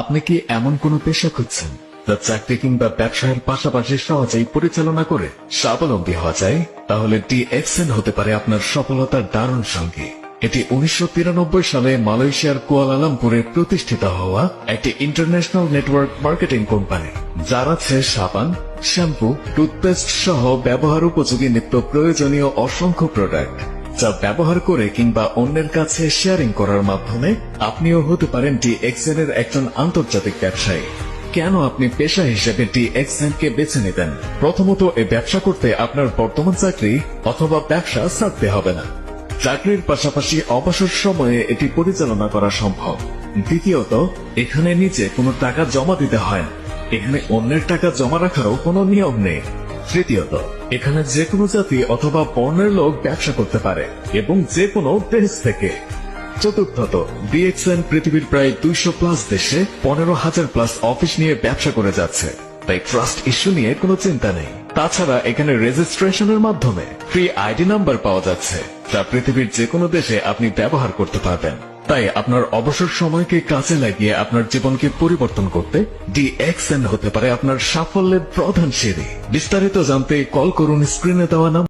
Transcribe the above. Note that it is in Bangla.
আপনি কি এমন কোনো পেশা খুঁজছেন যা চাকরি কিংবা ব্যবসায়ের পাশাপাশি সহজেই পরিচালনা করে স্বাবলম্বী হওয়া যায়? তাহলে DXN হতে পারে আপনার সফলতার দারুণ সঙ্গী। এটি 1993 সালে মালয়েশিয়ার কুয়ালালামপুরে প্রতিষ্ঠিত হওয়া একটি ইন্টারন্যাশনাল নেটওয়ার্ক মার্কেটিং কোম্পানি, যার আছে সাবান, শ্যাম্পু, টুথপেস্ট সহ ব্যবহার উপযোগী নিত্য প্রয়োজনীয় অসংখ্য প্রোডাক্ট, যা ব্যবহার করে কিংবা অন্যের কাছে শেয়ারিং করার মাধ্যমে আপনিও হতে পারেন DXN এর একজন আন্তর্জাতিক ব্যবসায়ী। কেন আপনি পেশা হিসেবে DXN কে বেছে নিতেন? প্রথমত, এই ব্যবসা করতে আপনার বর্তমান চাকরি অথবা ব্যবসা ছাড়তে হবে না। চাকরির পাশাপাশি অবসর সময়ে এটি পরিচালনা করা সম্ভব। দ্বিতীয়ত, এখানে নিচে কোনো টাকা জমা দিতে হয় না। এখানে অন্যের টাকা জমা রাখারও কোনো নিয়ম নেই। তৃতীয়ত, এখানে যে কোনো জাতি অথবা বর্ণের লোক ব্যবসা করতে পারে এবং যে কোনো দেশ থেকে। চতুর্থত, DXN পৃথিবীর প্রায় 200+ দেশে 15,000+ অফিস নিয়ে ব্যবসা করে যাচ্ছে, তাই ট্রাস্ট ইস্যু নিয়ে কোনো চিন্তা নেই। তাছাড়া এখানে রেজিস্ট্রেশনের মাধ্যমে ফ্রি আইডি নাম্বার পাওয়া যাচ্ছে, যা পৃথিবীর যে কোনো দেশে আপনি ব্যবহার করতে পারবেন। তাই আপনার অবসর সময়কে কাজে লাগিয়ে আপনার জীবনকে পরিবর্তন করতে DXN হতে পারে আপনার সাফল্যের প্রধান সিঁড়ি। বিস্তারিত জানতে কল করুন স্ক্রিনে দেওয়া নাম্বার।